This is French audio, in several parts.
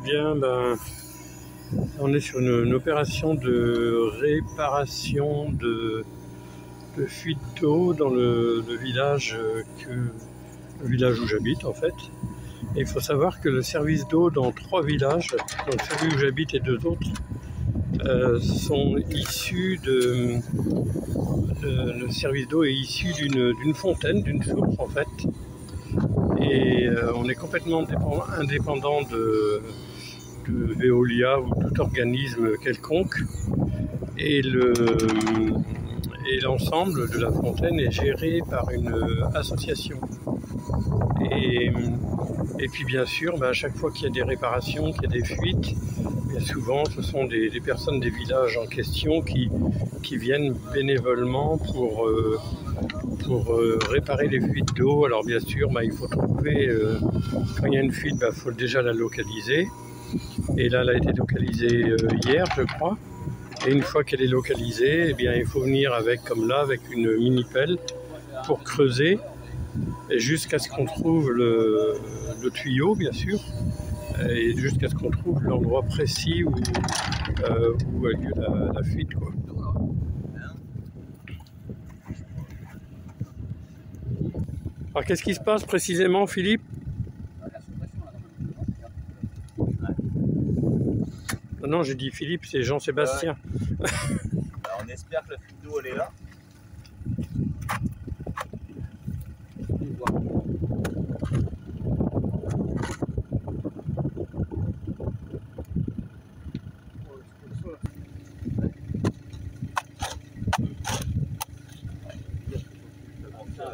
Bien, ben, on est sur une opération de réparation de fuite d'eau dans le village où j'habite en fait. Et il faut savoir que le service d'eau dans 3 villages, donc celui où j'habite et 2 autres, sont issus le service d'eau est issu d'une fontaine, d'une source en fait. Et on est complètement indépendant de Veolia ou tout organisme quelconque. Et l'ensemble de la fontaine est géré par une association. Et puis bien sûr, à chaque fois qu'il y a des réparations, qu'il y a des fuites, bien souvent ce sont des personnes des villages en question qui viennent bénévolement pour réparer les fuites d'eau. Alors bien sûr, il faut trouver, quand il y a une fuite, il faut déjà la localiser. Et là, elle a été localisée hier, je crois. Et une fois qu'elle est localisée, eh bien, il faut venir avec une mini-pelle pour creuser jusqu'à ce qu'on trouve le tuyau, bien sûr, et jusqu'à ce qu'on trouve l'endroit précis où a lieu la fuite, quoi. Alors, qu'est-ce qui se passe précisément, Philippe? Non, j'ai dit Philippe, c'est Jean-Sébastien. On espère que la fuite d'eau, elle est là.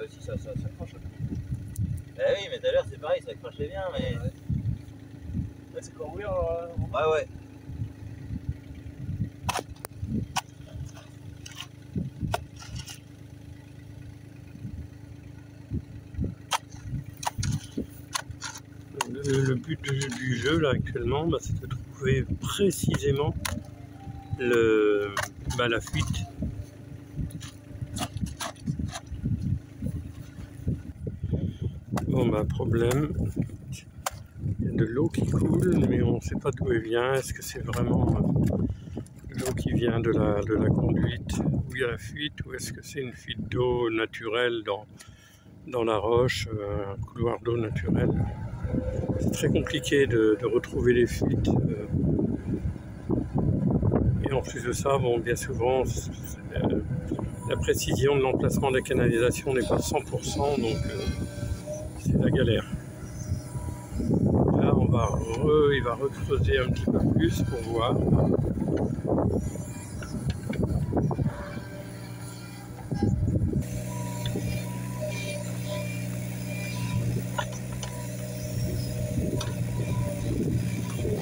Si ça crache. Eh oui, mais tout à l'heure c'est pareil, ça crachait bien, mais. Là, c'est pas ouvert. Ouais. Le but du jeu là actuellement, c'est de trouver précisément la fuite. Bon, problème, il y a de l'eau qui coule, mais on ne sait pas d'où elle vient. Est-ce que c'est vraiment l'eau qui vient de la conduite où il y a la fuite, ou est-ce que c'est une fuite d'eau naturelle dans la roche, un couloir d'eau naturel? C'est très compliqué de retrouver les fuites. Et en plus de ça, bien souvent, la précision de l'emplacement des canalisations n'est pas 100%, donc c'est la galère. Là, il va recreuser un petit peu plus pour voir.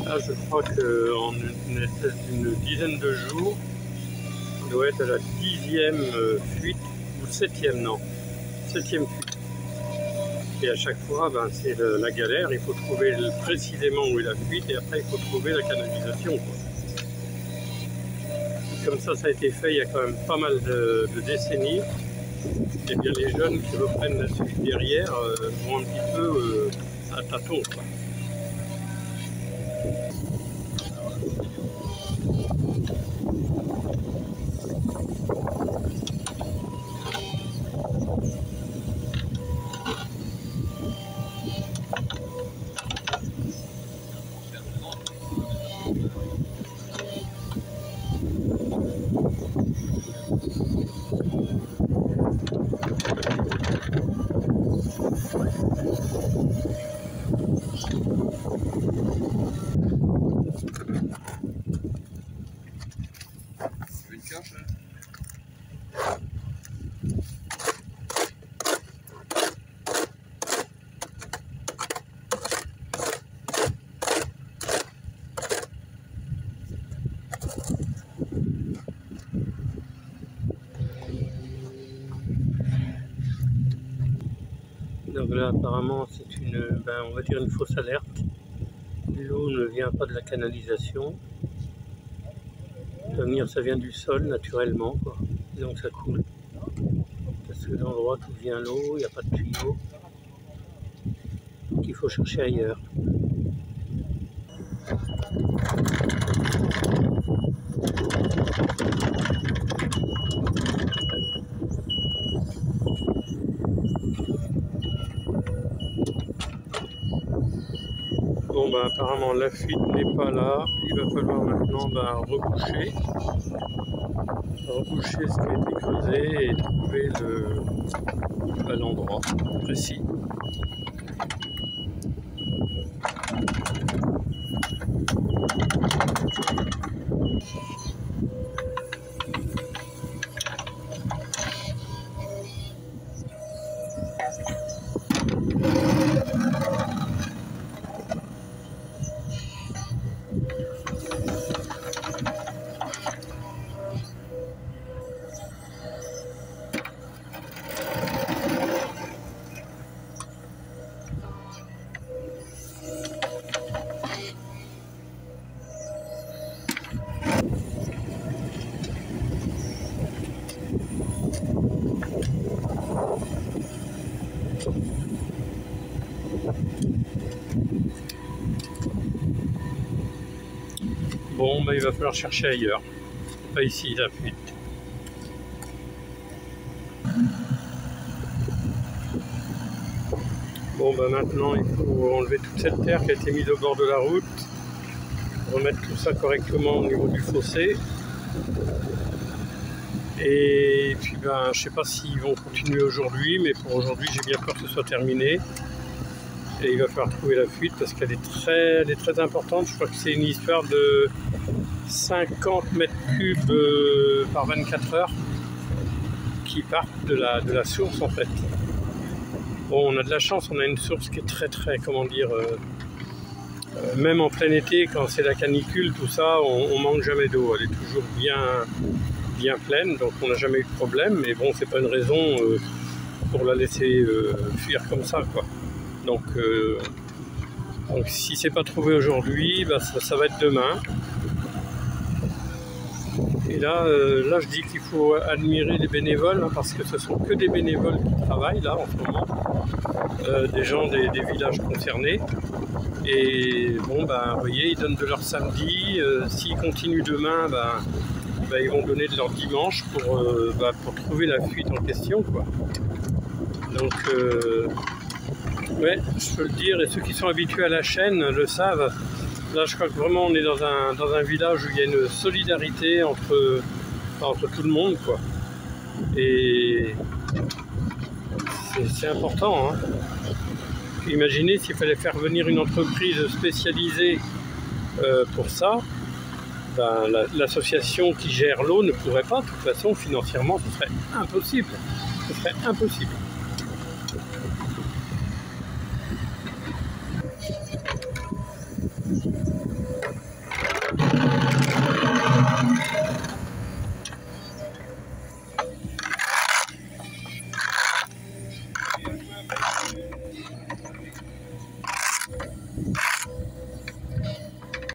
Là, je crois qu'en une espèce d'une dizaine de jours, on doit être à la 10e fuite, ou 7e, non, 7e fuite. Et à chaque fois, c'est la galère, il faut trouver précisément où est la fuite, et après il faut trouver la canalisation, quoi. Comme ça a été fait il y a quand même pas mal de décennies. Et bien les jeunes qui reprennent la suite derrière vont un petit peu à tâtons, quoi. Donc là, apparemment, c'est on va dire une fausse alerte. L'eau ne vient pas de la canalisation. Ça vient du sol naturellement, quoi. Donc ça coule. parce que l'endroit où vient l'eau, il n'y a pas de tuyau. Donc il faut chercher ailleurs. Bon bah apparemment la fuite n'est pas là, il va falloir maintenant reboucher ce qui a été creusé et trouver l'endroit précis. Bon, il va falloir chercher ailleurs, pas ici la fuite. Bon, maintenant il faut enlever toute cette terre qui a été mise au bord de la route, remettre tout ça correctement au niveau du fossé. Et puis je sais pas s'ils vont continuer aujourd'hui, mais pour aujourd'hui j'ai bien peur que ce soit terminé. Et il va falloir trouver la fuite parce qu'elle est très importante. Je crois que c'est une histoire de 50 mètres cubes par 24 heures qui partent de la source en fait. Bon, on a de la chance, on a une source qui est très, comment dire, même en plein été, quand c'est la canicule, tout ça, on manque jamais d'eau. Elle est toujours bien pleine, donc on n'a jamais eu de problème. Mais bon, c'est pas une raison pour la laisser fuir comme ça, quoi. Donc si c'est pas trouvé aujourd'hui, ça va être demain. Et là je dis qu'il faut admirer les bénévoles, hein, parce que ce sont que des bénévoles qui travaillent là en ce moment, des gens des villages concernés. Et bon, vous voyez, ils donnent de leur samedi. S'ils continuent demain, ils vont donner de leur dimanche pour trouver la fuite en question, quoi. Donc ouais, je peux le dire, et ceux qui sont habitués à la chaîne le savent. Là, je crois que vraiment on est dans un village où il y a une solidarité entre tout le monde, quoi. Et c'est important, hein. Imaginez s'il fallait faire venir une entreprise spécialisée pour ça, l'association qui gère l'eau ne pourrait pas. De toute façon, financièrement, ce serait impossible. Ce serait impossible.